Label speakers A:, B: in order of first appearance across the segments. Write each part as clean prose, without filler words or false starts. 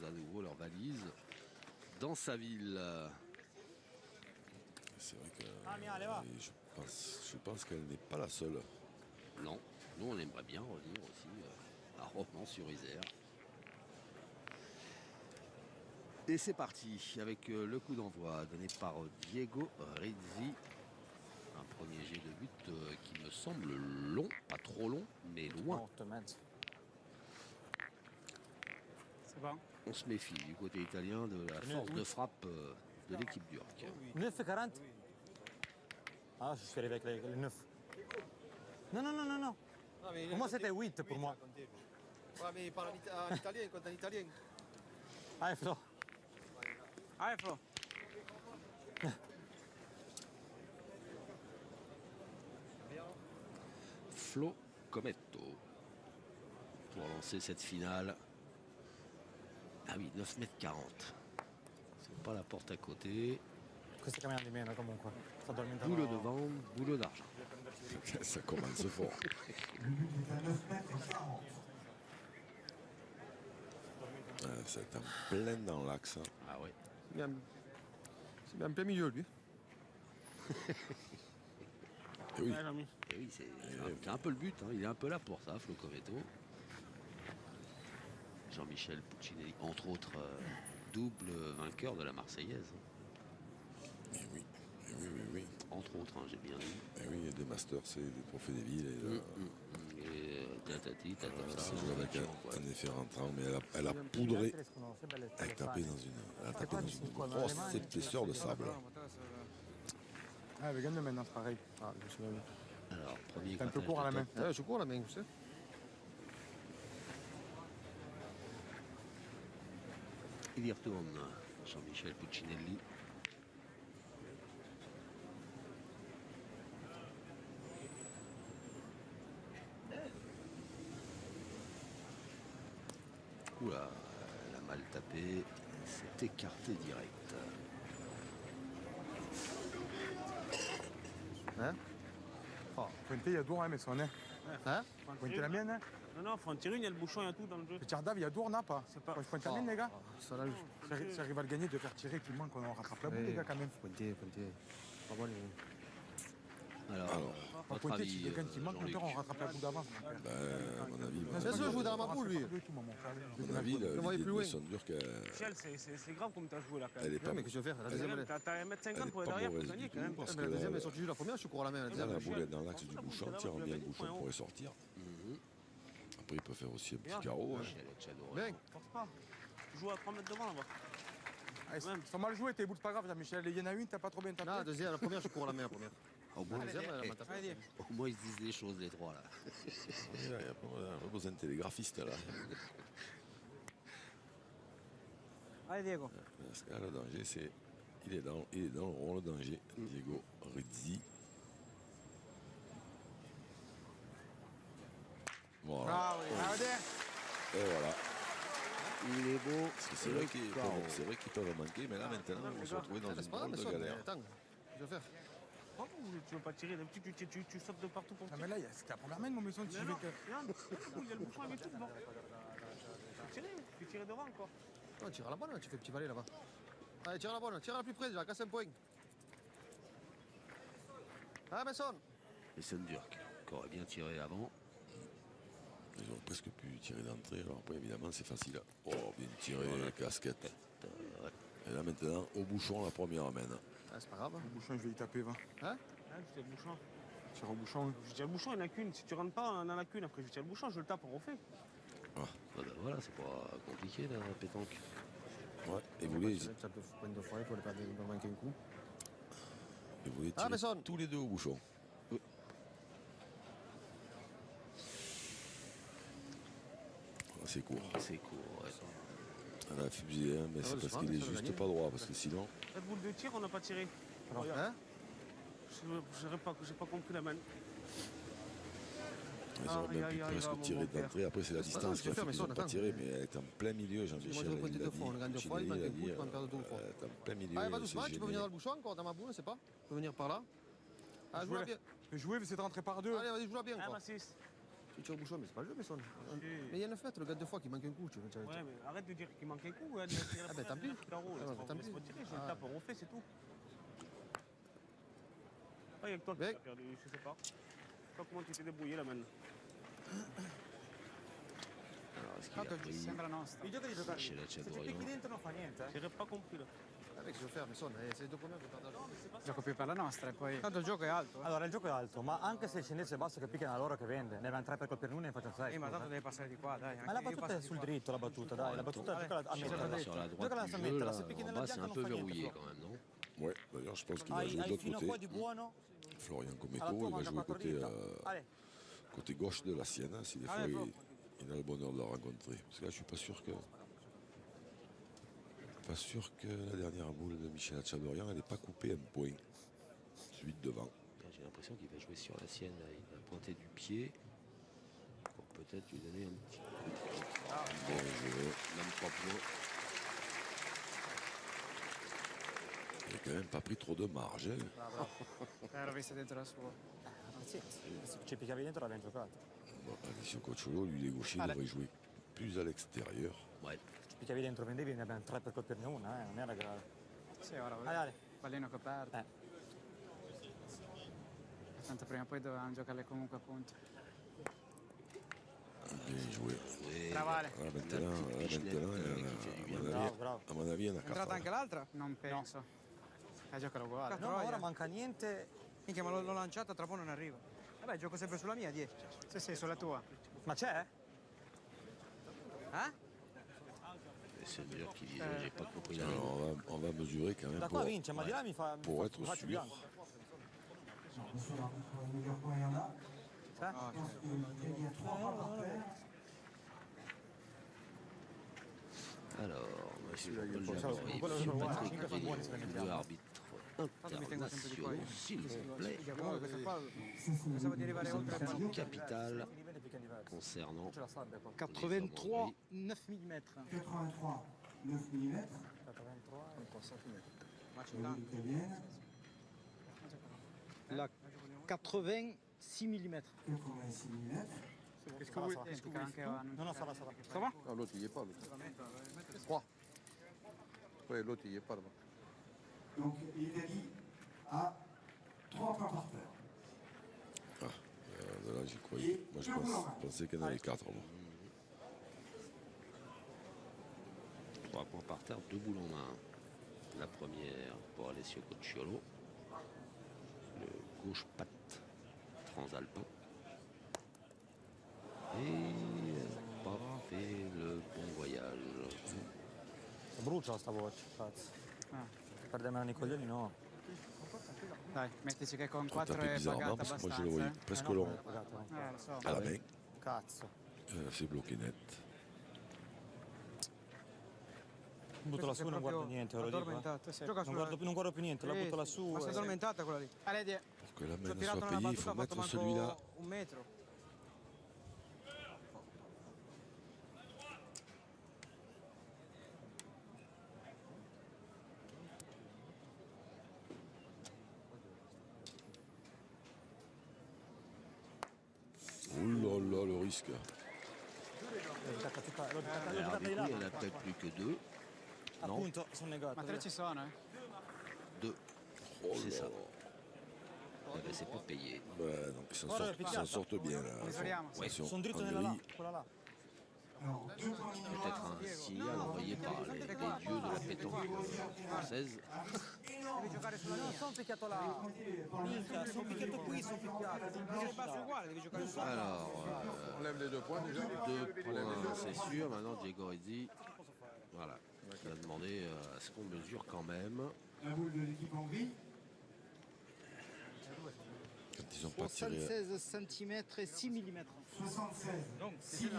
A: posent à nouveau leur valise dans sa ville.
B: C'est vrai que je pense qu'elle n'est pas la seule.
A: Non, nous on aimerait bien revenir aussi à Romans-sur-Isère. Et c'est parti avec le coup d'envoi donné par Diego Rizzi. Un premier jet de but qui me semble long, pas trop long, mais loin.
C: C'est bon.
A: On se méfie du côté italien de la force de frappe de l'équipe turque.
C: 9,40. Ah, je suis arrivé avec les 9. Non. Pour moi, c'était 8 pour moi.
D: Ouais, mais il parle en italien, il compte en italien.
C: Allez, Flo. Allez, Flo.
A: Flo Cometto pour lancer cette finale. Ah oui, 9,40 m. C'est pas la porte à côté.
C: Questa camminata di meno comunque. Sta dormendo.
A: Boule devant, boule d'argent.
B: Ça commence fort. C'est en plein dans l'axe.
A: Ah ouais.
D: C'est bien en plein milieu, lui.
B: Et oui.
A: Et oui, c'est un peu le but. Hein. Il est un peu là pour ça, Flo Cometto. Jean-Michel Puccinelli, entre autres, double vainqueur de la Marseillaise.
B: Et oui.
A: Entre autres, hein, j'ai bien dit.
B: Et oui, il y a des masters, c'est des trophées des villes.
A: Et tatati, tatata.
B: Ça joue avec un effet rentrant, mais elle a poudré. Elle a tapé dans une grosse épaisseur de sable.
E: Ah, avec un maintenant, c'est pareil. Ah, je me souviens.
A: Alors, premier
E: T'es un peu court à la main.
D: Ouais, je suis court la main, tu sais.
A: Il y retourne, Jean-Michel Puccinelli. Oula, elle a mal tapé, s'est écarté direct.
E: Hein? Oh, Fuente, il y a Dour, hein, mais son nez.
D: Hein?
E: Fuente la mienne, hein?
C: Non, faut en tirer une, il y a le bouchon, il y a tout dans le jeu.
E: Petit Ardav, il y a Dour, n'a pas.
C: C'est pas-
E: Fuente la mienne, les gars.
D: Ça là,
E: Si j'arrive à le gagner, de faire tirer, qu'il manque, on rattrape la boule, les gars, quand même.
D: Fuente. Pas bon, les...
A: Alors, votre
E: Fuente,
A: avis,
E: si le gagne, qu'il manque,
A: Jean-Luc.
E: on rattrape la boule d'avance, mon père.
B: À mon avis,
D: Bien sûr, je joue dans ma boule, lui.
B: l'idée de Sondurk,
C: Michel, c'est grave comme t'as joué là quand
B: elle
C: même.
B: est pas
D: mais qu'est-ce que je vais faire? La deuxième,
C: T'as 1m50 pour
B: elle
C: aller
B: est
C: derrière
B: pas
C: pour gagner
B: mauvaise
C: quand même.
B: du tout, parce
D: mais la deuxième, elle
B: que
D: sort du jeu la première, je suis court à la main. La
B: la
D: deuxième,
B: boulette dans l'axe du bouchon, tire bien le bouchon pour les sortir. Après, il peut faire aussi un petit carreau. hein.
D: Bien.
C: Force pas. Tu joues à 3 mètres devant là-bas.
E: Ils sont mal joués, tes boules, c'est pas grave, Jean-Michel. Il y en a une, t'as pas trop bien tapé.
D: Non, la deuxième, la première, je cours à la main, la première.
A: Au moins,
D: La deuxième, elle m'a tapé.
A: au moins, ils se disent des choses, les trois, là.
B: Il n'y a pas besoin de télégraphiste là.
C: Allez, Diego.
B: Parce que là, le danger, c'est. Il est dans le rond, le danger. Diego Rizzi. Voilà.
E: Ah oui, allez.
B: Et voilà.
A: Il est beau.
B: Parce que c'est vrai qu'ils peuvent manquer, mais là maintenant, on se retrouve dans
D: C'est
B: une
D: pas grave,
B: grande
D: mais ça,
B: galère.
D: attends, je vais faire.
C: Pourquoi tu veux pas tirer? D'habitude, tu sautes de partout pour
E: Non,
C: tirer.
E: mais là, c'était la première main de mon maison de
C: Non,
E: tirer.
C: regarde, il y a le bouchon avec tout devant. Tu peux tirer devant encore.
D: Non, tire à la bonne, tu fais petit valet là-bas. Allez, tire à la bonne, tire à la plus près déjà, casse un point. Ah, Besson.
A: Et Sondurk, qui aurait bien tiré avant.
B: Ils ont presque pu tirer d'entrée. Alors après, évidemment, c'est facile. Oh, bien tiré, casquette. Et là maintenant, au bouchon, la première amène.
D: Ah, c'est pas grave.
E: Le bouchon, je vais y taper, va.
D: Hein?
C: Ah, je tire le bouchon.
E: Tire au bouchon.
C: Je tire le bouchon, il n'y en a qu'une. Si tu rentres pas, on en a qu'une. Après, je tire le bouchon, je le tape, on refait.
A: Ah ben voilà, c'est pas compliqué, la pétanque.
B: Ouais, et vous voulez,
D: Ça peut prendre deux fois, il faut le perdre, il va manquer un coup.
B: tirer
D: Besson.
B: tous les deux au bouchon. Ah, c'est court.
A: C'est court, ouais.
B: Elle a fusé, hein, mais c'est parce qu'il est juste pas droit, parce que sinon.
C: Cette boule de tir, on n'a pas tiré.
D: Alors,
C: Regarde.
D: hein?
C: J'ai pas compris la main.
B: Ils auraient même pu presque tirer d'entrée. Après, c'est la distance qui a fait qu'ils n'ont pas tiré, mais elle est en plein milieu, Jean-Michel.
D: Moi, je vais pointer deux fois, on le gagne deux fois, il manque un coup, tu vas me perdre deux ou trois.
B: Elle est en plein milieu.
D: Allez, va doucement,
B: c'est
D: tu peux venir dans
B: gêné.
D: le bouchon encore, dans ma boule, je sais pas. Tu peux venir par là. Ah, joue-la bien.
E: Jouer, c'est de rentrer par deux.
D: Allez, vas-y, joue-la bien
C: Ah,
D: encore.
C: bah 6.
D: Tu tires au bouchon, mais c'est pas le jeu, Messon. Mais il y a 9 mètres, le gars de fois qui manque un coup. Tu veux,
C: Ouais, mais arrête de dire qu'il manque un coup. Hein,
D: ah ben tant pis.
C: Carreau,
D: Ah, ben, tant pis.
C: laisse-moi tirer, je le tape, on refait, c'est tout. Ah, il y a que toi qui
D: Mec.
C: as perdu, je sais pas. Je sais pas comment tu t'es débrouillé là maintenant.
A: Alors, est-ce qu'il a pris
F: Sembra nostra.
C: Il gioca di giocare.
A: Michela
C: Se ci
A: Ciadorian?
C: picchi dentro non fa niente. J'ai pas compris là.
D: Avec, je veux faire, Messon, c'est dopo me che parla.
F: Gioco più per la nostra e poi... Tanto il gioco è alto.
C: Allora, il gioco è alto, ma anche se scendesse basso che picchiano loro che vende, ne avevano 3 per colpire uno e ne facciano 6.
F: ma tanto devi passare di qua, dai.
C: Ma la battuta è sul dritto, la battuta, dai, la battuta gioca a
A: sur
C: metterla.
A: sur la
C: Gioca
A: droite
C: la
A: du jeu,
C: metterla,
A: là,
C: se picchi
A: en
C: nella
A: bas, c'est
C: bianca
A: un
C: non
A: peu
C: fa niente.
A: verrouillé
C: Flo.
A: quand même, non?
B: Ouais, d'ailleurs, je pense qu'il va jouer de
C: Hai
B: l'autre
C: fino a qua
B: côté.
C: di buono.
B: Florian
C: Alla
B: Cometo,
C: tua
B: il va
C: manca
B: jouer
C: 4 dritta. Allez,
B: côté gauche de la sienne, si des fois
F: Allez, Flo.
B: il a le bonheur de la rencontrer. Parce que là, je suis pas sûr que. Pas sûr que la dernière boule de Michel Tchadorian, elle n'est pas coupée un point. Celui de devant.
A: J'ai l'impression qu'il va jouer sur la sienne. Là. Il va pointer du pied pour peut-être lui donner un petit coup.
B: Bien joué.
A: Même 3 points.
B: Il n'a quand même pas pris trop de marge. Hein.
F: L'ho vista dentro la sua.
C: sì, se ci picchiavi dentro l'abbiamo giocato.
B: Bon, Alessio Cocciolo, lui, les gauchers, devrait jouer plus à l'extérieur.
A: Ouais.
C: Ci picchiavi dentro, vendevi, ne abbiamo 3 per colpirne una, non era grave.
F: Sì, ora
C: Allez, allez.
F: pallino coperto. Tanto prima o poi dovevamo giocarle comunque a punti.
B: Bien joué.
A: Et
F: Bravale.
B: Là, maintenant,
A: Pichenette,
B: il y en
A: qui
B: a-
A: fait du bien.
C: Bravo, bravo.
B: à mon avis, il y en a
F: È entrata
B: 4.
F: anche l'altra? Non penso. Giocano uguale.
C: No, ma ora manca niente.
F: Minchia, ma l'ho lanciata, tra poco non arriva. Vabbè, gioco sempre sulla mia, 10. Sì, sulla tua.
C: Ma c'è?
F: Eh?
A: C'est dur qui disait, j'ai pas compris la
B: Alors, on va mesurer quand même
C: Da qua vince, ma di là mi fa.
B: pour être
C: mi faccio
B: sûr.
C: bianco.
A: Alors, monsieur
C: quello
A: Patrick
C: buono se ne
A: Grillo,
C: mettiamo.
A: arbitre international, s'il vous plaît,
F: Pensavo di arrivare oltre il
A: partie capitale
C: Li vende picchiano diverso.
A: concernant
C: C'è la sabbia qua.
F: 83, 9 mm.
G: 83, 9 mm,
C: 23.
F: Ma c'è
G: la
F: tanto.
G: italienne,
F: La 86 mm.
G: 86 mm,
F: Qu'est-ce que vous anche
C: No, no, sarà.
F: Ça va?
D: Ah, l'autre, il y est pas, l'autre. 3. Oui, l'autre, il y est pas là-bas.
G: donc l'Italie a 3 points par terre.
B: Là, j'y croyais. Moi, je pensais qu'il y en avait 4.
A: 3 points par terre, 2 boules en main. La première pour Alessio Cocciolo, le gauche patte transalpin. Et pas fait le bon voyage.
C: Brucia sta voce, cazzo. Perdermela nei coglioni no.
F: Dai, mettici che con
B: T'as
F: 4
B: tapé
F: è
B: bizarrement
F: pagata
B: parce que moi, je le voyais
F: abbastanza.
B: presque
C: no,
B: long
C: pagato, no.
F: Lo so.
B: à la main.
C: Cazzo.
B: C'est bloqué net.
C: Butto lassù e non guardo niente, ve lo dico.
F: Addormentato, sì. Gioca
C: Non guardo più niente, la butto lassù.
F: Ma sei addormentata quella lì? Allez,
B: Pour que la
F: ci
B: main
F: ho
B: ne
F: tirato
B: soit
F: una
B: payée, il
F: battuta,
B: faut
F: ha fatto
B: mettre celui-là.
F: manco un metro.
B: Oh là là, le risque.
C: L'ho giocata
A: Alors,
C: di
A: du
C: là.
A: coup, il n'y en a peut-être plus que 2. Non,
C: Appunto, sono negato.
F: Ma 3 ci sono,
A: 2.
B: Oh
A: C'est
B: là
A: ça.
B: là.
A: Eh ben, c'est pas payé.
B: Ouais, donc
C: Guarda,
B: ils s'en sortent bien. Là.
F: Misuriamo.
B: Attention,
C: Sono dritto
B: Hongrie,
C: nella là, quella là.
G: Alors, 2 points
A: Peut-être un signal envoyé par les dieux de la pétanque française.
F: Devi giocare sulla
C: Non,
F: mia.
C: sono picchiato là. Minchia, sono picchiato qui, sono picchiato.
F: Se passi uguale, devi giocare sulla mia.
A: Alors,
D: On lève les 2 points déjà.
A: 2 points, c'est sûr. Maintenant, Diego Rizzi, voilà, il a demandé à ce qu'on mesure quand même.
G: la boule de l'équipe Hongrie.
B: quand ils n'ont pas tiré.
F: 76 cm et 6 mm.
G: 76, 6 mm,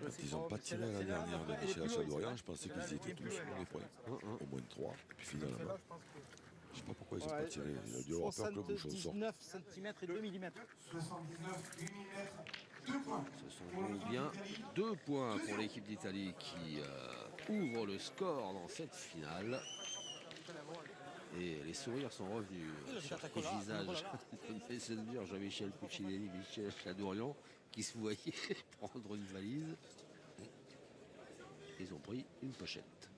B: Quand ils n'ont pas tiré à la dernière de Michel Chadorian, je pensais qu'ils y étaient tous sur les points. Au moins 3. Puis finalement, je ne sais pas pourquoi ils n'ont pas tiré. Il a dû avoir peur que le bouchon sorte.
F: 79 cm et 2 mm.
G: 79, 8 mm, 2 points.
A: Ce sont donc bien 2 points pour l'équipe d'Italie qui ouvre le score dans cette finale. Et les sourires sont revenus sur les visages de Selmir, Jean-Michel Puccinelli, Michel Chadourian, qui se voyaient prendre une valise. Ils ont pris une pochette.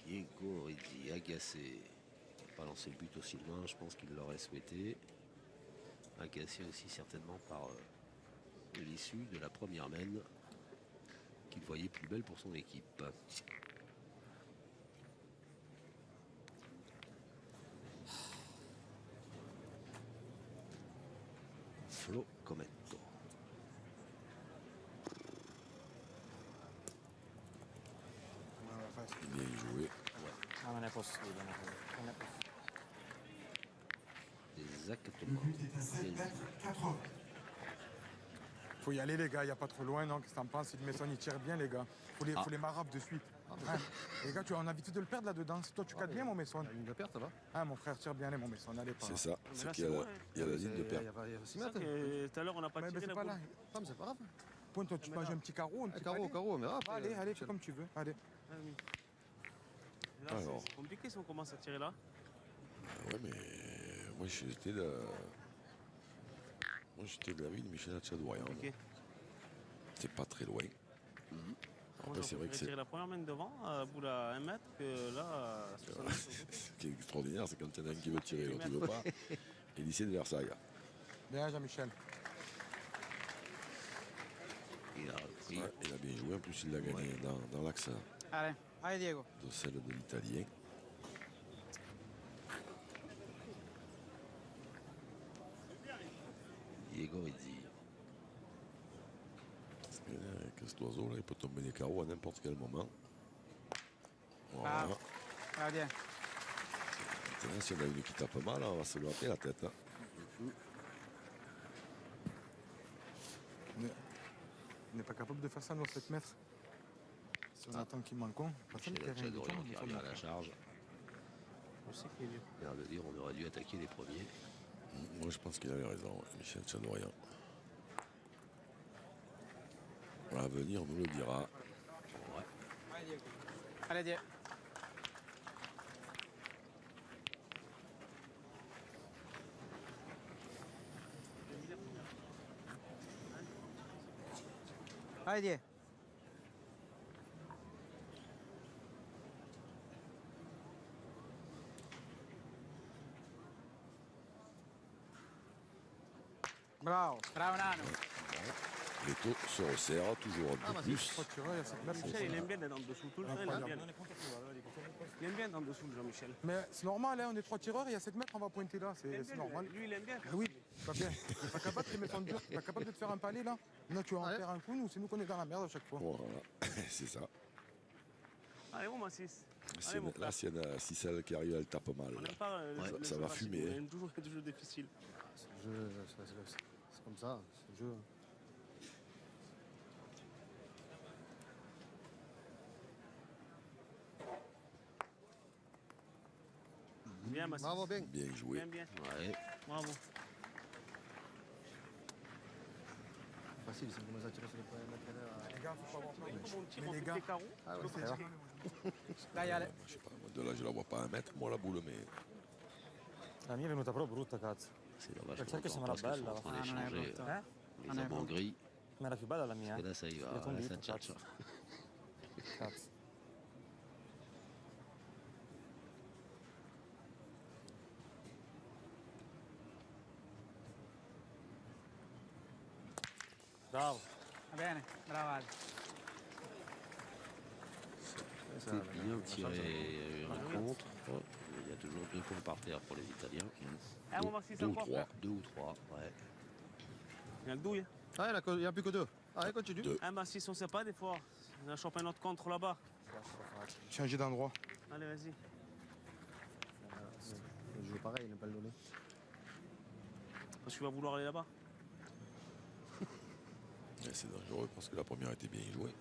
A: Diego Rizzi, agacé. Pas lancé le but aussi loin, je pense qu'il l'aurait souhaité. Agacé aussi certainement par l'issue de la première mène qu'il voyait plus belle pour son équipe. Flo Cometto.
B: Bien joué.
C: Ah, non è possibile. Non è possibile.
A: Exactement.
G: Le but est à 7 mètres 80.
E: Faut y aller, les gars, il n'y a pas trop loin, non? Qu'est-ce que t'en penses? Il Messon, il tire bien, les gars. Faut les marabes de suite. Hein, les gars, on a envie de le perdre là-dedans. Si toi, tu cadres bien, mon Messon.
D: La ligne de perte, ça va.
E: Ah, mon frère, tire bien, allez, mon Messon, allez, pas.
B: C'est ça. C'est
H: là,
B: qu'il
H: c'est
B: y a,
H: loin,
B: il y a la ligne de perte.
D: Il y a 6 mètres.
H: Tout à l'heure, on n'a pas
E: Ouais,
H: tiré
E: mais c'est
H: la
E: pas là.
H: boule.
D: Non, mais c'est pas grave.
E: Point, toi, tu manges un petit carreau, un petit
D: Carreau,
E: palais.
D: carreau, on verra. après,
E: Allez, allez, fais
D: Michel.
E: comme tu veux. Allez.
H: Ah oui. Là,
B: Alors.
H: c'est compliqué si on commence à tirer là.
B: Ouais, mais moi j'étais de l'avis de Michel Chadourian.
H: Ok.
B: C'est pas très loin.
H: Moi,
B: Après, c'est vrai que
H: tirer la première main devant, à boule à 1 mètre, que là, à 70
B: ce qui est extraordinaire, c'est quand il y en a un qui veut tirer, l'autre ne veut pas. Et lycée de Versailles.
E: Bien, Jean-Michel.
A: Il a repris.
B: Ouais, il a bien joué, en plus il l'a gagné dans l'axe
F: Allez, allez Diego.
B: de celle de l'Italien.
A: Diego Rizzi.
B: Que cet oiseau là, il peut tomber des carreaux à n'importe quel moment. Voilà.
F: Ah, bien.
B: Maintenant, si on a une qui tape mal, on va se gratter la tête. Hein.
E: On n'est pas capable de faire ça, nous, 7 mètres. Si on attend qu'il manque, personne
A: Michel
E: qui a rien du tout,
A: Chadourian
E: nous
A: qui
E: sommes
A: revient à la charge.
H: Je sais qu'il est dur.
A: L'air de dire, on aurait dû attaquer les premiers.
B: Moi, je pense qu'il avait raison, Michel Chadourian. L'avenir nous le dira.
F: Allez Diego. Allez Diego. Bravo, bravo Nano.
B: Les taux se resserrent toujours un peu plus.
E: 3 tireurs, il y a 7 mètres.
H: Michel, il aime bien d'être en dessous tout le temps. Il aime bien.
E: Incroyable.
H: Il aime bien d'être en dessous, Jean-Michel.
E: Mais c'est normal, hein, on est 3 tireurs, il y a 7 mètres, on va pointer là, c'est normal.
H: Lui, il aime bien.
E: Ah oui, pas bien. Il n'est pas capable de te mettre en dur, il n'est pas capable de te faire un palais là. Non, tu vas en
D: Ouais.
E: faire un coup, nous, c'est nous qu'on est dans la merde à chaque fois.
B: Voilà, c'est ça.
H: Allez, bon, ma 6.
B: Si
H: Allez, mon
B: là,
H: frère.
B: s'il y en a 6 celles qui arrivent, elle tape mal.
H: On n'aime pas le
B: ça
H: jeu
B: va
H: facile,
B: fumer,
H: On
B: hein.
H: aime toujours le jeu difficile.
D: C'est le jeu, c'est comme ça, c'est le jeu.
H: Bien, ma 6.
D: Bravo, bien.
B: Bien joué.
H: Bien, bien.
A: Ouais.
H: Bravo.
D: Facile, si on commence à tirer sur les premiers mètres là.
E: Les gars, faut pas avoir peur.
H: Comment on tire,
E: Mais
H: on
E: les
H: fait
E: gars-
H: des carreaux.
D: Ah ouais, c'est
E: Ça
D: ça.
F: Dai Ale.
B: Je sais pas, moi, de là, je la vois pas à mettre, moi, la boule, mais
C: La mia è venuta proprio brutta, cazzo.
A: C'est dommage
C: Perché
A: qu'on
C: che
A: entend
C: sembra
A: pas ce qu'ils sont
C: bella.
A: en train
F: Ah, non è
A: d'échanger.
F: brutto.
C: Eh?
A: Les
F: Non è
A: amants
F: brutto.
A: gris.
C: Ma era più bella la mia.
A: Et là, ça y va.
C: Io t'ho
A: Là,
C: detto,
A: ça tchatche.
C: cazzo. Cazzo. Bravo.
F: Va bene, bravo Ale.
A: C'est bien tiré un contre. Il y a toujours 2 points par terre pour les Italiens.
H: Ah, bon, ma 6
B: 2 ou
H: encore,
B: 3.
H: frère.
A: 2 ou 3, ouais.
H: Il y a le douille.
D: Ah, il n'y a plus que 2. Allez, continue.
B: Deux.
H: Ah, ma 6, on sait pas des fois. On a chopé un autre contre là-bas.
E: Changer d'endroit.
H: Allez, vas-y.
D: Je joue pareil, il n'a pas le donné.
H: Parce que tu vas vouloir aller là-bas.
B: Mais c'est dangereux parce que la première était bien jouée.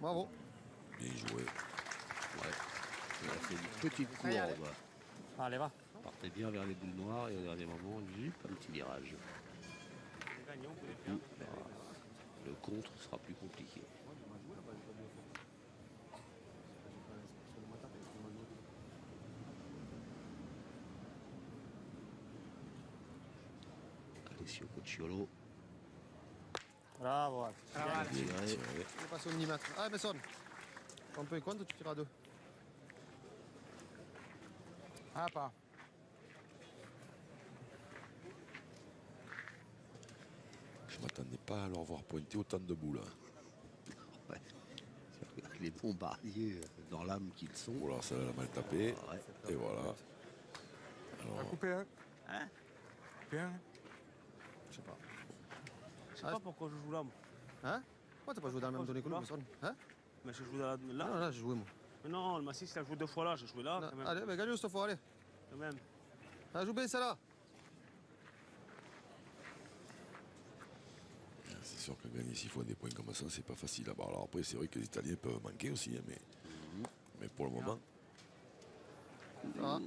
D: Bravo.
B: Bien joué.
A: Ouais. Il a fait une petite
F: Allez, allez.
A: courbe.
C: Allez, va.
A: Partez bien vers les boules noires et au dernier moment, un petit virage.
H: On gagne, on peut les faire.
A: Le contre sera plus compliqué. Alessio Cocciolo.
C: Bravo.
A: Bien tiré.
D: Il est passé au millimètre. Ah, Besson. Un peu quand tu tires à 2.
E: Ah, pas.
B: Je m'attendais pas à leur voir pointer autant de boules.
A: Ouais. Les bombardiers dans l'âme qu'ils sont.
B: Voilà, ça l'a mal tapé.
A: Ouais.
B: Et voilà.
E: On va
B: Alors,
E: couper un.
H: Hein?
E: Couper un.
D: Je sais pas.
H: Je sais pas pourquoi je joue là, moi.
D: Hein? Pourquoi t'as pas joué dans la même zone que nous, Besson? Hein?
H: Mais je joue là.
D: Non, là, j'ai joué, moi.
H: Mais non, le Massif, il a joué 2 fois là, j'ai joué là
D: Non.
H: quand même.
D: Allez, mais gagne cette fois, allez.
H: Quand même.
D: Allez, joue bien celle-là.
B: c'est sûr que gagner 6 fois des points comme ça, c'est pas facile à voir. Alors après, c'est vrai que les Italiens peuvent manquer aussi, hein, mais pour le moment.
D: Ah.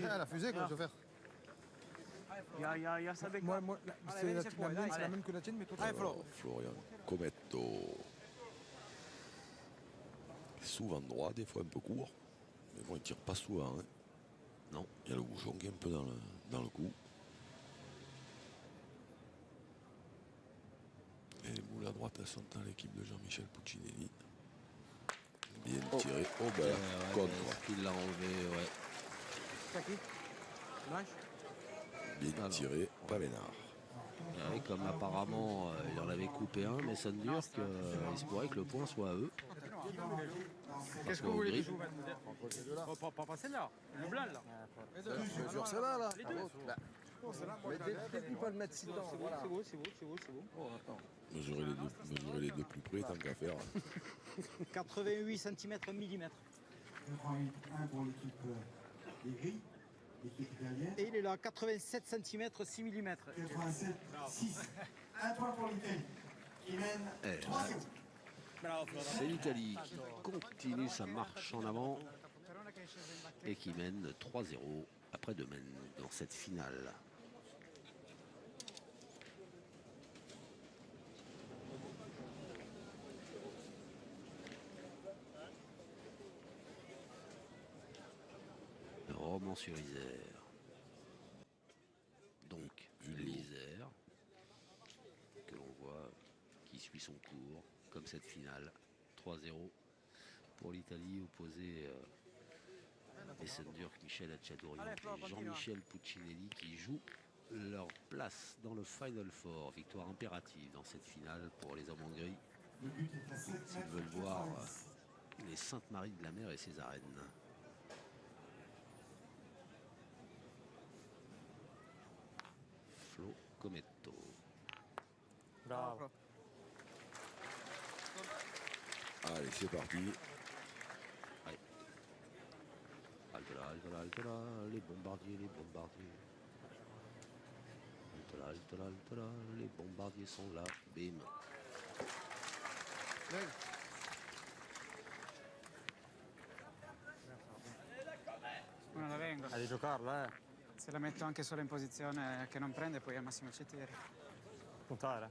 D: Ah, la fusée, comment je vais faire?
H: Il y a ça des
E: Moi,
F: Allez,
E: la
F: c'est pour,
E: mienne, c'est
F: allez.
E: la même que la tienne, mais toi, tu
F: Allez, Flo.
B: Florian Cometto. Souvent droit, des fois un peu court. Mais bon, il tire pas souvent. Hein.
A: Non.
B: Il y a le bouchon qui est un peu dans le cou. Et les boules à droite, elles sont dans l'équipe de Jean-Michel Puccinelli. Bien tiré. Oh ben, contre.
A: Il l'a enlevé, ouais.
F: C'est qui? Blanche?
B: Bien
A: Alors.
B: tiré, Pavénard.
A: Ouais, comme apparemment il en avait coupé un, mais ça ne dure qu'il se pourrait que le point soit à eux. Qu'est-ce que vous voulez
F: Oh, pas celle-là, le blanc là.
D: Sur celle-là, là.
F: Les deux.
D: Mais dès pas le mettre si dedans. Voilà.
F: C'est beau.
D: Oh, attends.
B: Mesurer les deux plus près, tant qu'à faire.
F: 88 cm millimètres.
G: 88, 1 pour l'équipe des Gris, l'équipe italienne.
F: Et il est là, 87 cm 6 mm.
G: 87, 6. 1 point pour l'Italie, qui mène
A: Eh,
G: 3-0.
A: C'est l'Italie qui continue sa marche en avant et qui mène 3-0 après-demain dans cette finale. Romans-sur-Isère. Donc, l'Isère, que l'on voit qui suit son cours, comme cette finale. 3-0 pour l'Italie, opposé Essendurk, Michel Hachadurian et Jean-Michel Puccinelli qui jouent leur place dans le Final Four. Victoire impérative dans cette finale pour les hommes en gris.
G: Le but est à 7
A: S'ils
G: mètres.
A: veulent voir les Saintes-Maries de la Mer et ses arènes. Flo Cometto.
C: Bravo.
B: Allez, c'est parti.
A: Altera, les bombardiers. Altera, les bombardiers sont là. Bim.
F: Non la vengo.
C: Devi giocarla,
F: Se la metto anche solo in posizione che non prende, poi al massimo ci tiri.
C: Puntare.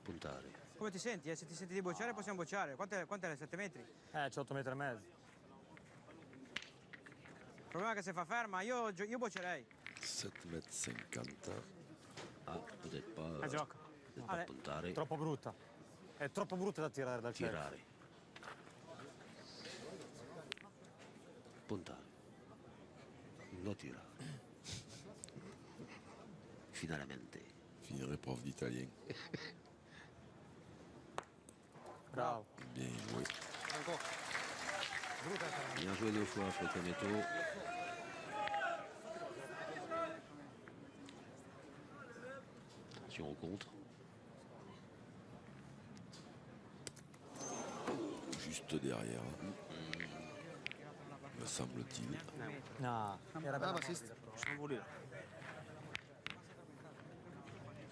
A: Puntare.
F: Come ti senti? Se ti senti di bocciare possiamo bocciare. Quanto è? 7 metri?
C: C'è 8 metri e mezzo.
F: Il problema è che se fa ferma io boccerei.
B: 7,50 m.
A: Ah, peut-être pas.
C: Gioca.
A: Peut-être pas puntare.
C: Troppo brutta. È troppo brutta da tirare dal cielo.
A: Tirare. Puntare. No tirare. Finalmente.
B: Finirez prof d'italien.
C: Bravo.
B: Bien joué.
A: Bien joué 2 fois, Flo Cometto. Attention au contre.
B: Juste derrière, me semble-t-il.
C: No, era
D: Ah, bassiste.
H: Je suis envolé là.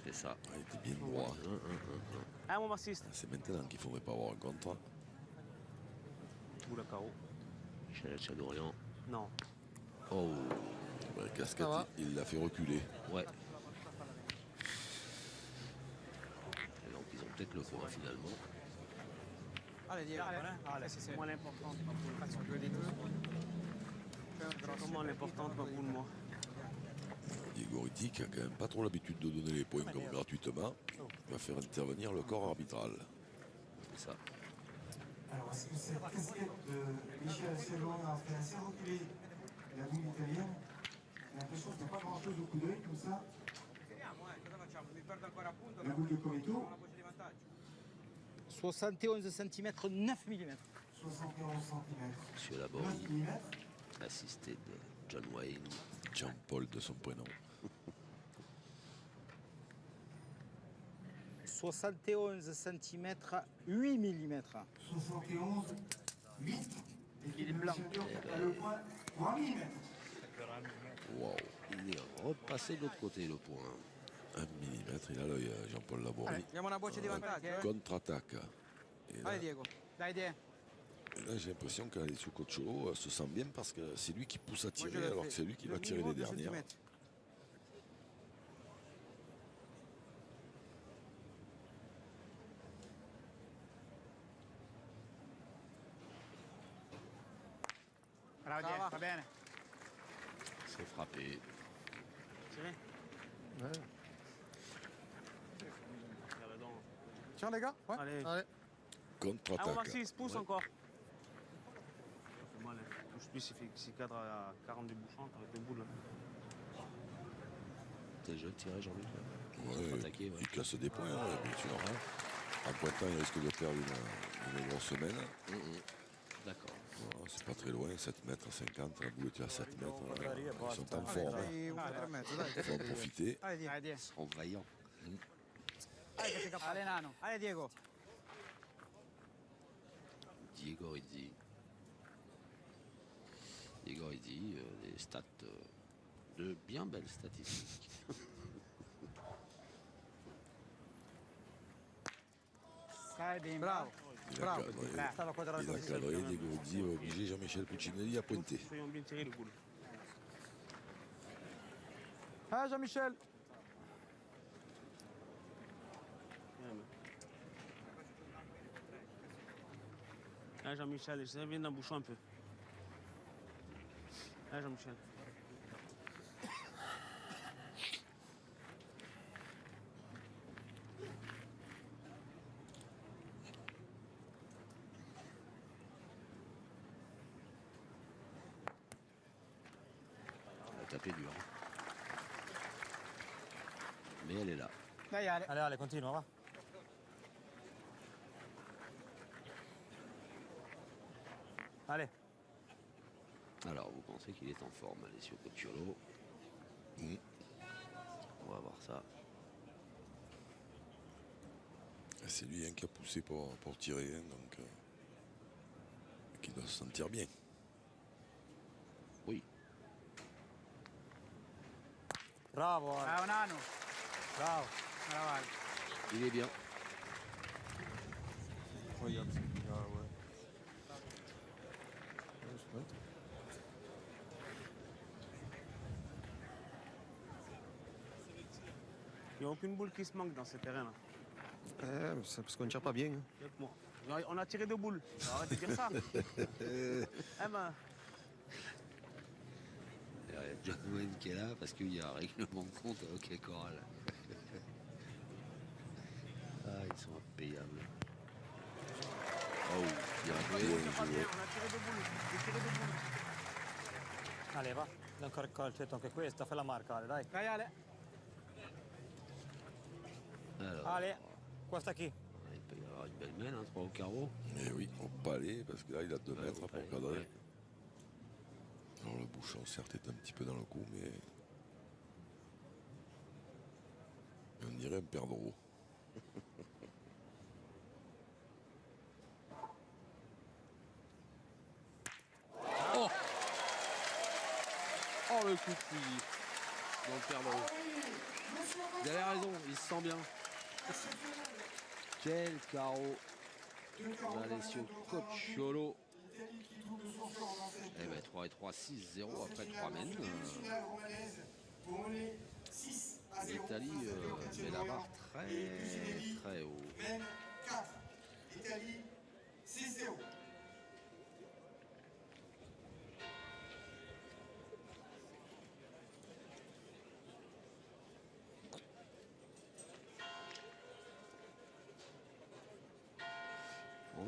A: C'est ça.
B: Il était bien droit.
H: Ah, mon Massiste.
B: C'est maintenant qu'il ne faudrait pas avoir un contre.
H: Boule à carreau.
A: Michel Hachadurian.
H: Non.
A: Oh,
B: Le casquette,
D: Ça va.
B: il l'a fait reculer.
A: ouais. Et donc ils ont peut-être le point finalement.
F: Allez, Diego. Allez, sì.
H: Moi, l'importante.
F: Faccio 2 di 2.
H: Comment l'importante, ma boule, moi.
B: Diego Goridi, qui a quand même pas trop l'habitude de donner les points comme gratuitement, va faire intervenir le corps arbitral.
A: Ça.
G: Alors, est-ce que cette casquette de Michel Asselon a fait assez reculer la boule italienne? J'ai l'impression qu'il n'y a pas grand-chose au coup d'œil, comme ça. La boule de Cometo.
F: 71 cm, 9 mm.
G: 71 cm.
A: Monsieur Labori,
G: 9 mm.
A: assisté de John Wayne.
B: Jean-Paul de son prénom.
F: 71 cm, 8 mm.
G: 71, 8. Et le blanc. À le point, 3 mm.
A: Wow. Il est repassé de l'autre côté, le point.
B: 1 millimètre, il a l'œil, Jean-Paul Labori.
F: Diamo una voce di vantaggio.
B: Contre-attaque. Et là,
F: Allez Diego, dai Diego.
B: j'ai l'impression qu'Alessio Cocciolo se sent bien parce que c'est lui qui pousse à tirer alors que c'est lui qui va tirer les dernières.
F: Bravo Diego, va bene.
A: C'est frappé.
D: Tiens les gars, ouais.
H: Allez.
D: Allez.
B: Contre-attaque.
H: Maxi, pousse encore. Ça fait mal, hein. Touche plus, s'il cadre à 42 bouchons avec les boules.
A: T'es déjà tiré, Jean-Luc?
B: Ouais,
A: Attaqué, ouais.
B: il casse des points, ouais, bien sûr. En pointant, il risque de perdre une grosse semaine.
A: D'accord.
B: Voilà, c'est pas très loin, 7 mètres, 50, la boule était à 7 mètres. Ils sont en forme, hein. Il faut en profiter.
F: Allez Diego.
A: Ils sont vaillants.
F: Allez che sei capace. Allez Nano. Allez Diego.
A: Diego Rizzi. Diego Rizzi, des stats, de bien belles statistiques.
F: Bravo.
B: Il a
F: Bravo.
B: cadré.
F: Stava quadrato
B: Il a
F: così.
B: cadré, Diego Rizzi va obliger Jean-Michel Puccinelli à pointer.
H: Soyons bien tirés les boules.
D: Ah Jean-Michel.
H: Là, Jean-Michel, je viens d'un bouchon un peu. Là, Jean-Michel.
A: On a tapé dur. Mais elle est là.
F: Dai Ale.
C: Allez, allez, continue, va. Allez.
A: Alors, vous pensez qu'il est en forme, Alessio Cocciolo? On va voir ça.
B: C'est lui qui a poussé pour tirer, donc qui doit se sentir bien.
A: Oui.
C: Bravo, Ale.
F: Bravo Nano.
C: Bravo.
F: Bravo Ale.
A: Il est bien.
D: Regarde. Ah ouais.
H: Il n'y a aucune boule qui se manque dans ce terrain-là.
D: C'est parce qu'on ne tire pas bien. Hein.
H: Avec moi. On a tiré deux boules. Alors, arrête de dire ça. Eh ben,
A: Il y a John Wayne qui est là parce qu'il y a un règlement de compte à Hockey Choral. Ah, ils sont impayables. Oh, bien
H: on
A: joué.
H: a tiré deux boules. J'ai tiré deux boules.
C: Allez, va. Ancora il calcetto anche questa, fai la marca, Ale, dai.
F: Dai Ale.
A: Alors,
C: Allez, questa qui.
A: il peut y avoir une belle main, hein, 3 au carreau.
B: Mais oui, au palais, parce que là, il a 2 mètres
A: au
B: pour
A: palais,
B: cadrer.
A: ouais.
B: Alors, le bouchon, certes, est un petit peu dans le coup, mais on dirait un perdreau.
A: Oh, oh le coup de fouillis dans le perdreau. Vous avez raison, il se sent bien. Quel carreau d'Alessio Cocciolo. Eh ben 3 et 3, 6-0 après 3 mènes. L'Italie met la barre très haut.
G: Même 4. Italie, 6-0.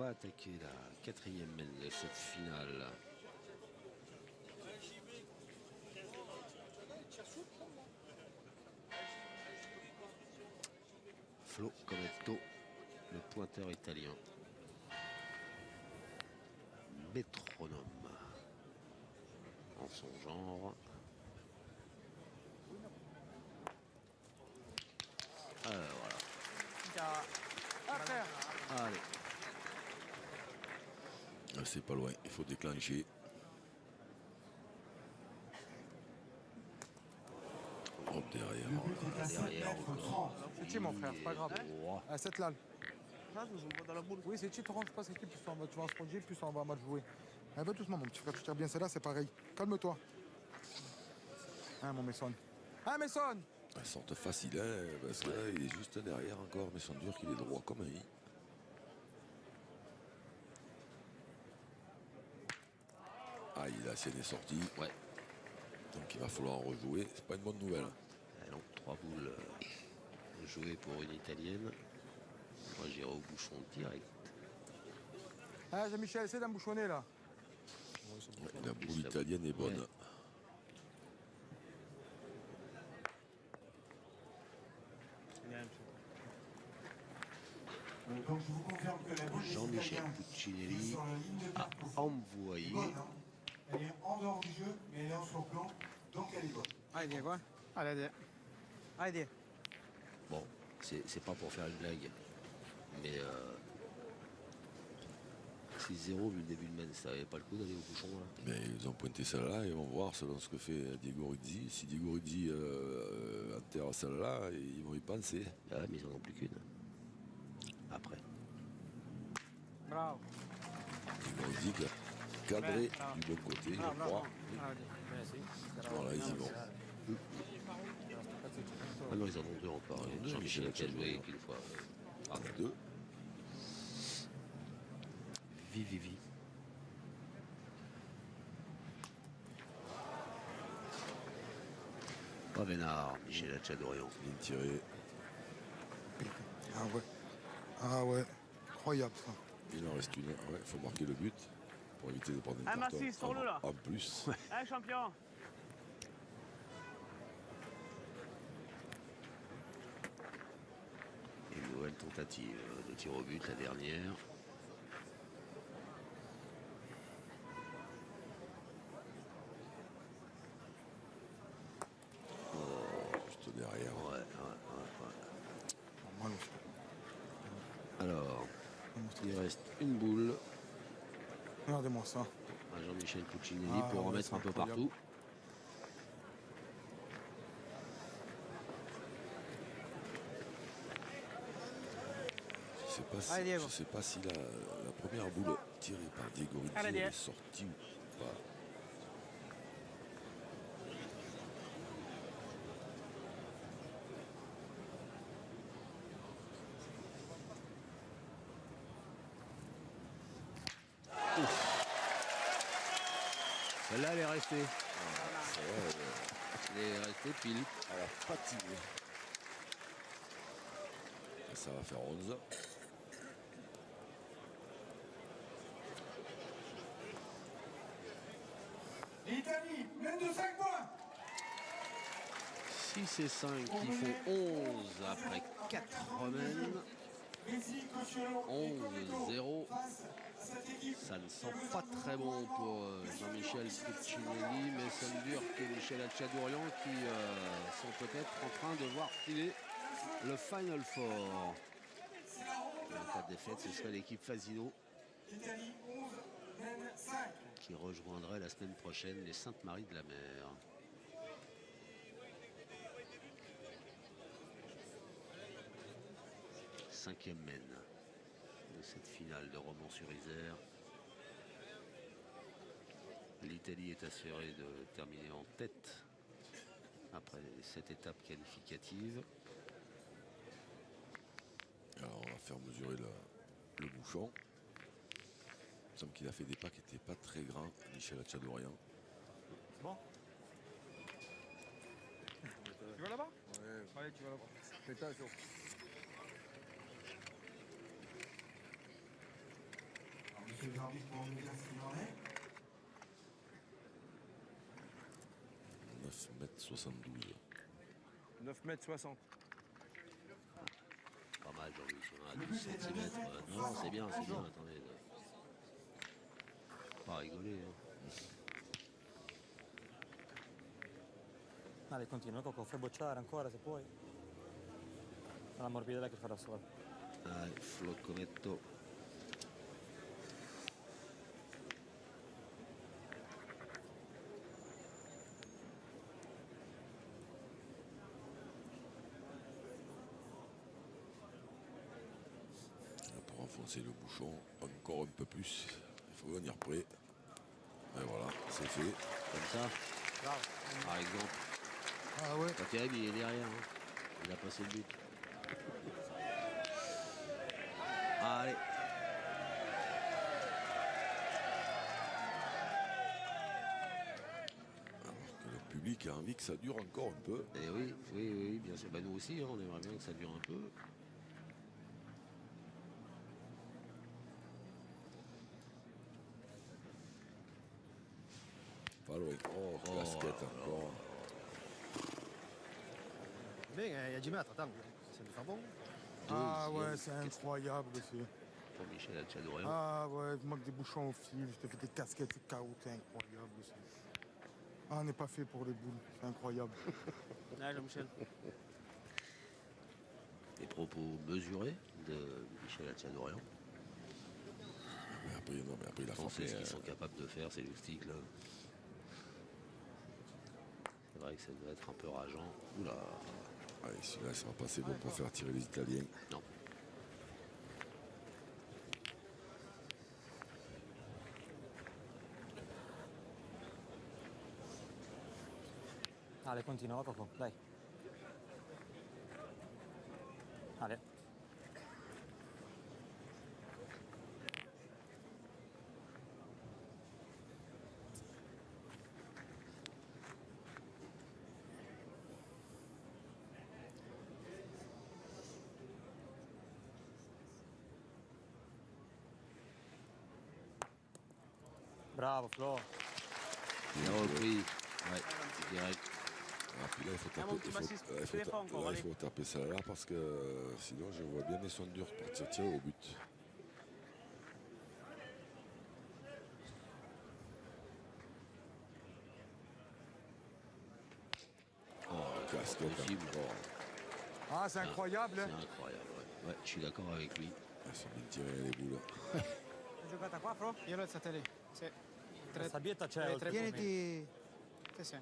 A: va attaquer la quatrième main de cette finale. Flo Cometto, le pointeur italien. Métronome en son genre. Voilà. Allez.
B: C'est pas loin, il faut déclencher. Hop, derrière.
E: C'est qui mon frère, c'est pas grave. Ah, cette là.
H: Dans la boule.
E: Oui, c'est qui, tu rentres pas, c'est qui, plus tu vas en sponger, plus on va mal jouer. Un peu doucement, mon petit frère, tu tires bien celle-là, c'est pareil. Calme-toi. Hein, mon Messon. Hein, Messon.
B: Elle sorte facile, hein, parce que là, il est juste derrière encore, mais son dur qu'il est droit comme un i. Ah, la sienne est sortie.
A: Ouais.
B: Donc il va falloir en rejouer. C'est pas une bonne nouvelle.
A: Donc 3 boules jouées pour une italienne. Moi j'irai au bouchon direct.
E: Ah, Jean-Michel, essaie d'embouchonner là.
B: Ouais, la boule italienne est bonne.
A: Ouais.
G: Donc je vous confirme que la boule
A: Jean-Michel Puccinelli a envoyé.
G: Elle est en dehors du jeu, mais elle est en surplomb, donc elle est bonne.
F: Allez, quoi. Allez.
A: Bon, c'est pas pour faire une blague, mais 6-0 vu le début de main, ça n'avait pas le coup d'aller au bouchon là.
B: Mais ils ont pointé celle-là et ils vont voir selon ce que fait Diego Rizzi. Si Diego Rizzi enterre celle-là, ils vont y penser.
A: Ah, mais ils en ont plus qu'une. Après.
F: Bravo.
B: Diego Rizzi qui a cadré du bon côté, je crois. Voilà, ils y vont.
A: Ah non, ils en ont deux encore. Jean-Michel qui a joué qu'une fois.
B: Deux.
A: Vivi. Pas Vénard, Michel Hatchadorian.
B: Bien tiré.
E: Ah ouais. Incroyable ça.
B: Il en reste une. Ouais, il faut marquer le but pour éviter de prendre une carton.
H: Massy, sors-le là.
B: En plus.
H: Allez, champion.
A: Une nouvelle tentative de tir au but, la dernière.
B: Juste derrière.
A: Ouais. Alors, il reste une boule
E: Regardez-moi ça.
A: à Jean-Michel Puccinelli pour en mettre un peu partout.
B: Je ne sais pas si la première boule tirée par Diego Rizzi est sortie ou pas.
A: Celle-là, elle est restée. Elle est restée pile.
B: Elle a patiné. Et ça va faire 11.
G: L'Italie mène de 5 points.
A: 6 et 5 qui font 11 après 4 remènes. 11-0. Ça ne sent pas très bon pour Jean-Michel Puccinelli, mais ça me dure que Michel Hatchadorian qui sont peut-être en train de voir filer le Final Four. En cas de défaite, ce serait l'équipe Fasino qui rejoindrait la semaine prochaine les Saintes-Maries de la Mer. Cinquième main de cette finale de Romans-sur-Isère. L'Italie est assurée de terminer en tête après cette étape qualificative.
B: Alors on va faire mesurer le bouchon. Il me semble qu'il a fait des pas qui n'étaient pas très grands, Michel Hatchadorian.
E: Bon. Tu vas là-bas? Ouais. Allez, tu vas là-bas. Fais attention.
G: Monsieur l'arbitre pour me dire ce qu'il en est.
B: 9,72 m.
I: 9,60 m.
A: Pas mal, Jean-Louis. 12 cm. Non, c'est bien, c'est bien. Attendez. Pas rigoler. Hein.
C: Allez, continua, Coco, fai bocciare ancora se puoi. È la morbidità che farà solo.
A: Allez, Floccometto.
B: Pour enfoncer le bouchon encore un peu plus, il faut venir près. Et voilà, c'est fait.
A: Comme ça. Par exemple.
D: Ah ouais.
A: Pas terrible, il est derrière. Hein. Il a passé le but. Allez.
B: Alors que le public a envie que ça dure encore un peu.
A: Et oui, oui, oui, bien sûr. Bah, nous aussi, hein, on aimerait bien que ça dure un peu.
B: Pas loin. Oh, casquette encore.
D: Bien, il y a 10 mètres, attends. C'est du bon.
E: Ah ouais, c'est incroyable aussi.
A: Pour Michel Alchadorian.
E: Ah ouais, il manque des bouchons au fil, je te fais des casquettes KO, c'est incroyable aussi. Ah, on n'est pas fait pour les boules, c'est incroyable.
H: Allez, Michel.
A: Des propos mesurés de Michel Alchadorian.
B: Mais après, non, mais après, il a
A: On sait
B: frappé.
A: ce qu'ils sont capables de faire, ces loustiques là. C'est vrai que ça doit être un peu rageant. Oula.
B: Allez, celui-là, ça va pas assez bon pour faire tirer les Italiens.
A: Non.
C: Allez, continua, Coco, dai. Allez. Bravo, Flo.
A: Il a repris. Ouais, direct.
B: Ah, puis là, il faut taper ça là parce que sinon, je vois bien les sons durs partir tirer au but. Oh, casquette
A: possible.
B: encore.
E: Ah, c'est incroyable.
A: C'est incroyable, ouais. Ouais, je suis d'accord avec lui.
B: Elles sont bien tirées les boules.
F: Hai giocata qua, Flo? Io l'ho alzata lì. Sì.
C: La sabbietta c'è.
F: Tieniti... Sì, sì.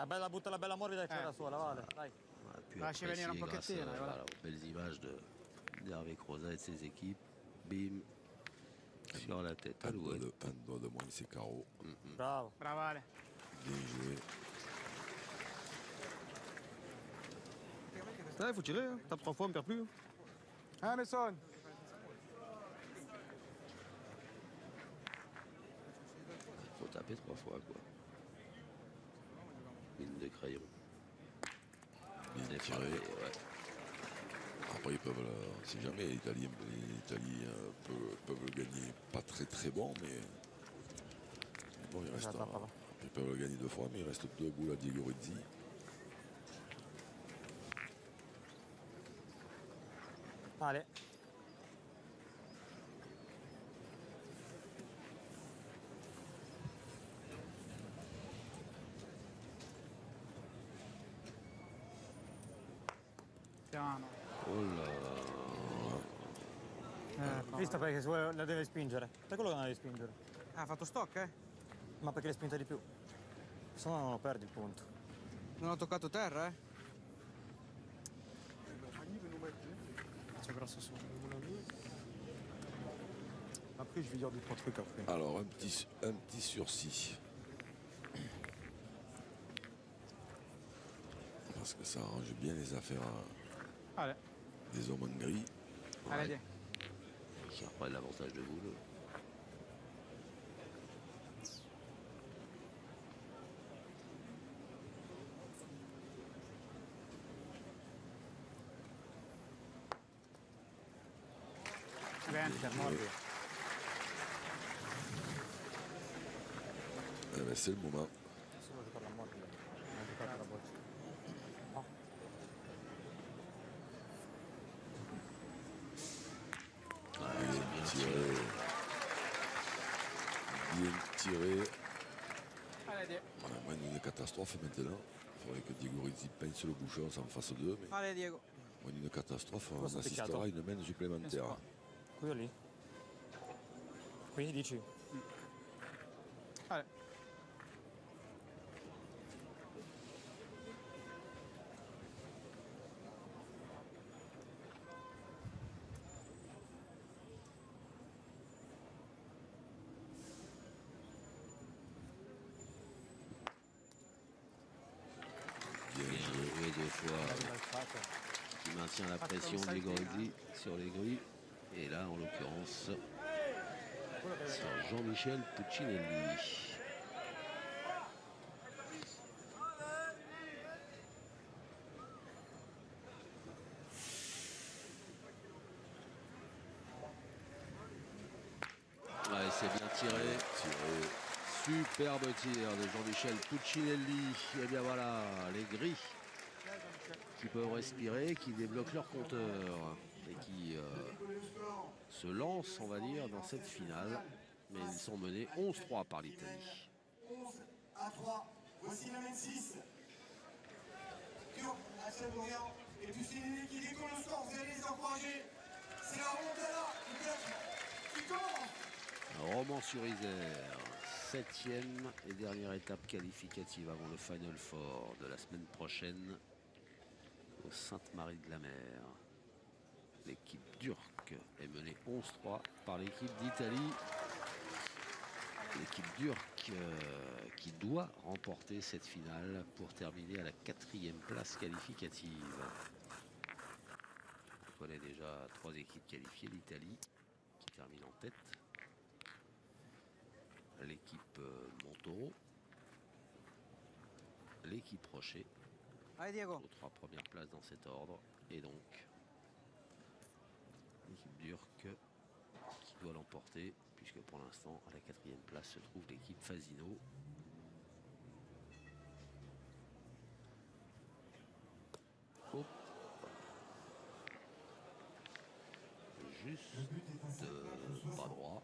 C: Bella, butta la bella morbida che c'è da sola, vale, dai.
A: On a pu
F: Lasci venire un
A: apprécier grâce
F: pochettino, voilà.
A: voilà, aux belles images d'Hervé Crozat et de ses équipes. Bim. Sur la tête.
B: Un doigt de moins, c'est carreau.
C: Bravo.
F: Bravo Ale.
B: Bien joué.
D: Il faut tirer, hein. Tape 3 fois, on ne perd plus.
E: Hein, Messon?
A: Faut taper 3 fois, quoi. Mine de crayon.
B: Bien tiré.
A: Ouais.
B: Après, ils peuvent, on ne sait jamais, l'Italie peuvent le gagner pas très bon, mais bon, il reste ils peuvent le gagner 2 fois, mais il reste 2 boules à Diego Rizzi.
C: Allez.
F: Piano.
A: Oh là.
C: Visto perché la deve spingere. È quello che non devi spingere.
F: Ha fatto stop, eh?
C: Ma perché l'hai spinta di più? Se no non lo perdi il punto.
F: Non ho toccato terra, eh? C'è grosso su.
E: Après, je vais dire 2-3 trucs après.
B: Alors, un petit sursis. Parce que ça arrange bien les affaires
F: Allez.
B: des hommes en gris.
F: Allez, viens.
A: Qui reprennent l'avantage de boule.
F: Bene.
C: Fermo.
B: c'est le moment.
C: Solo giocare la morte. Non giocare la boccia.
B: Bien tiré. Bien tiré. Voilà, moins d'une catastrophe maintenant. Il faudrait que Diego Rizzi pince le bouchon sans fasse 2. Mais
F: Allez Diego.
B: moins d'une catastrophe, on
C: Cosa ha
B: assistera
C: picchiato?
B: à une main supplémentaire.
C: Quello lì? Qui dici?
F: Allez.
B: Bien joué.
A: Et deux fois, qui maintient la pression
F: comme ça,
A: du
F: il fait,
A: Grozzi sur les grilles. Et là, en l'occurrence, sur Jean-Michel Puccinelli. Ouais, c'est bien tiré. Superbe tir de Jean-Michel Puccinelli. Et bien voilà, les gris qui peuvent respirer, qui débloquent leur compteur et qui se lancent, on va dire, dans cette finale. Mais ils sont menés 11-3 par l'Italie.
G: 11-3. Voici la main 6. Turc, Hachem-Orient et Puccinelli qui décolle le score. Vous allez les encourager. C'est la remontada qui commence.
A: Romans-sur-Isère, 7e et dernière étape qualificative avant le Final Four de la semaine prochaine au Sainte-Marie-de-la-Mer. L'équipe turque est menée 11-3 par l'équipe d'Italie. L'équipe turque qui doit remporter cette finale pour terminer à la 4e place qualificative. On connaît déjà 3 équipes qualifiées. L'Italie qui termine en tête. L'équipe Montoro. L'équipe Rocher.
F: Allez Diego.
A: Aux 3 premières places dans cet ordre. Et donc, l'équipe turque qui doit l'emporter, puisque pour l'instant, à la 4e place se trouve l'équipe Fasino. Hop. Juste pas droit,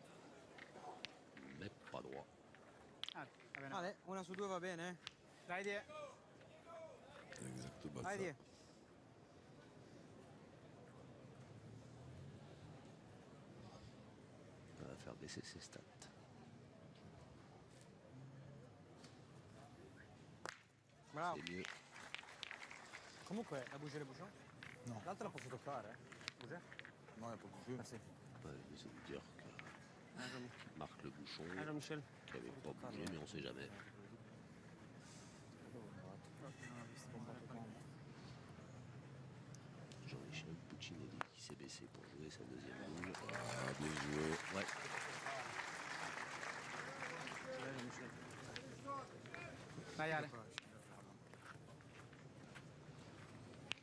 A: mais pas droit.
F: Allez, una su due va bene. Dai Die.
B: Exactement
F: Dai
B: ça.
F: Die.
A: Ça va faire baisser ses stats.
F: Bravo.
A: C'est mieux.
C: Comunque,
F: La bouger le bouchon.
C: no. L'altra la posso toccare, Bouger?
E: Non, il n'y a pas de jeu.
C: Merci.
A: Ouais, mais ça veut dire que marque le bouchon,
H: Ah, Jean-Michel.
A: qui avait pas bougé, mais on sait jamais. Jean-Michel Puccinelli qui s'est baissé pour jouer sa deuxième boule.
B: Ah, bien joué.
A: Ouais.
H: Allez, Jean-Michel.
F: Dai Ale.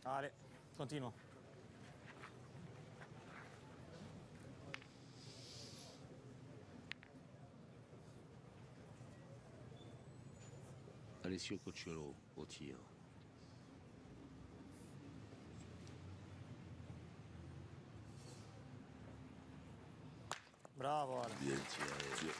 C: Allez, continua.
A: Alessio Cocciolo au tir.
C: Bravo Ale.
A: Bien tiré.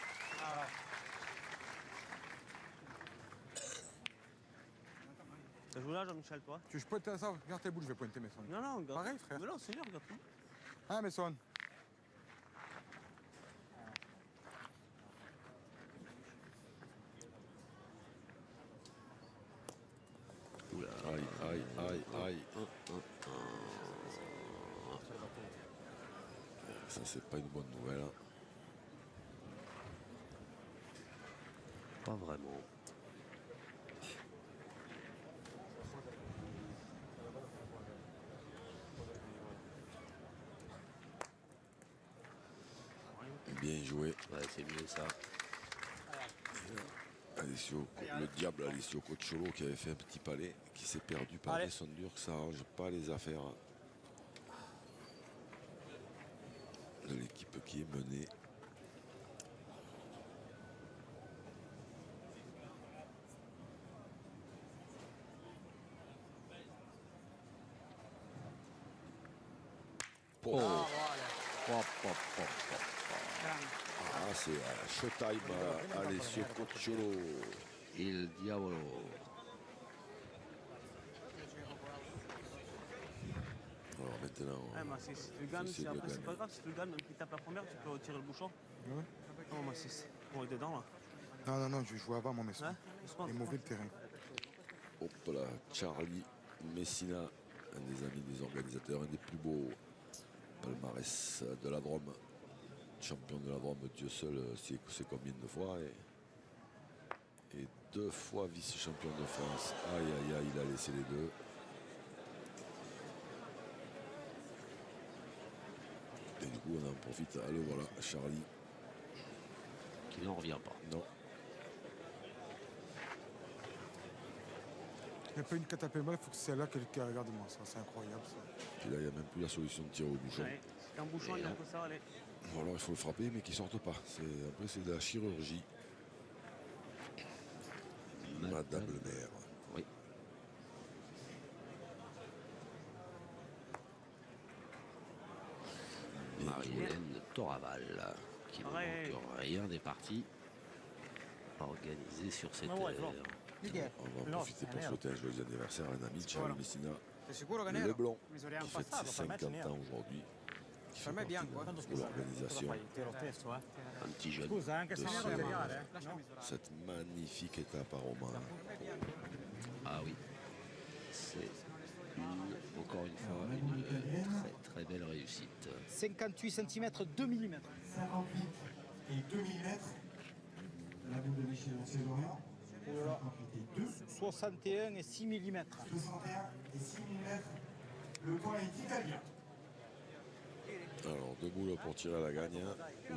H: T'as joué là, Jean-Michel, toi?
E: Je pointe ça, regarde tes boules, je vais pointer mes sons.
H: Non, non, regarde.
E: Pareil, frère.
H: Mais non, c'est bien, regarde.
E: Ah, mes sons.
B: Oula, aïe. Ça, c'est pas une bonne nouvelle. Hein.
A: Pas vraiment.
B: Bien joué.
A: Ouais, c'est mieux ça.
B: Alessio, le diable Alessio Cocciolo qui avait fait un petit palais, qui s'est perdu par
C: Allez.
B: des sons durs, ça arrange pas les affaires de l'équipe qui est menée. Oh.
C: Ah,
B: Ah, c'est Showtime Alessio Cocciolo.
A: Il Diavolo.
B: Alors maintenant,
H: mais si tu gagnes, après c'est pas grave, si tu gagnes, même qu'il tape la première, tu peux retirer le bouchon.
E: Ouais.
H: Non, mais c'est bon, il est dedans là.
E: Non, je jouais avant, mon monsieur. Il est mauvais le terrain.
B: hop là, Charlie Messina, un des amis des organisateurs, un des plus beaux palmarès de la Drôme. Champion de la Drôme, Dieu seul sait combien de fois. Et 2 fois vice-champion de France. Aïe, aïe, aïe, il a laissé les 2. Et du coup, on en profite. Allez, voilà, Charlie.
A: Qui n'en revient pas.
B: Non.
E: Il n'y a pas une catapée mal, il faut que c'est là quelqu'un regarde moi. Ça, c'est incroyable ça.
B: Puis là, il n'y a même plus la solution de tir au bouchon.
H: Ouais, c'est un bouchon, il peut ça aller.
B: Ou alors il faut le frapper, mais qu'il ne sorte pas. Après, c'est de la chirurgie. Madame le maire.
A: Oui. Marie-Hélène Toraval, qui ne manque rien des parties organisées sur cette terre.
B: On va en profiter pour souhaiter un joyeux anniversaire à un ami, Charlie Messina. Leblon, qui fête ses 50 ans aujourd'hui. Qui fait partie de l'organisation.
A: Un petit jeune.
B: De cette magnifique étape à Romain.
A: Ah oui, c'est encore une fois une très très belle réussite.
F: 58 cm, 2 mm.
G: 58 et 2 mm. La boule de Michel Ancel-Lorient. 58 et 2.
F: 61 et 6 mm.
G: 61 et 6 mm. Le point est italien.
B: Alors, 2 boules pour tirer à la gagne, ou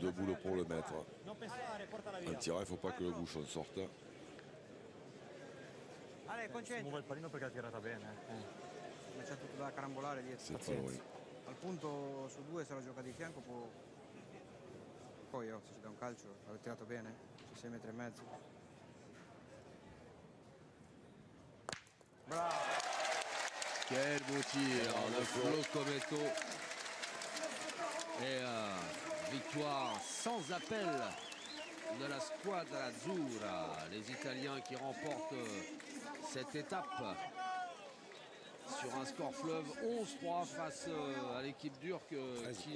B: 2 boules pour le mettre. Un tirant, il ne faut pas que le bouchon sorte.
F: Allez, concentra.
C: Muove il pallino perché ha tirata bene.
F: Ma c'è tutto da carambolare dietro.
B: C'est pas loin.
F: Al punto su 2 se la gioca di fianco può. Poi se ci dà un calcio, l'avete tirato bene? 6 metri e mezzo. Bravo!
A: Quel beau tir de Flo Cometto. Et victoire sans appel de la Squadra Azzurra. Les Italiens qui remportent cette étape sur un score fleuve 11-3 face à l'équipe turque qui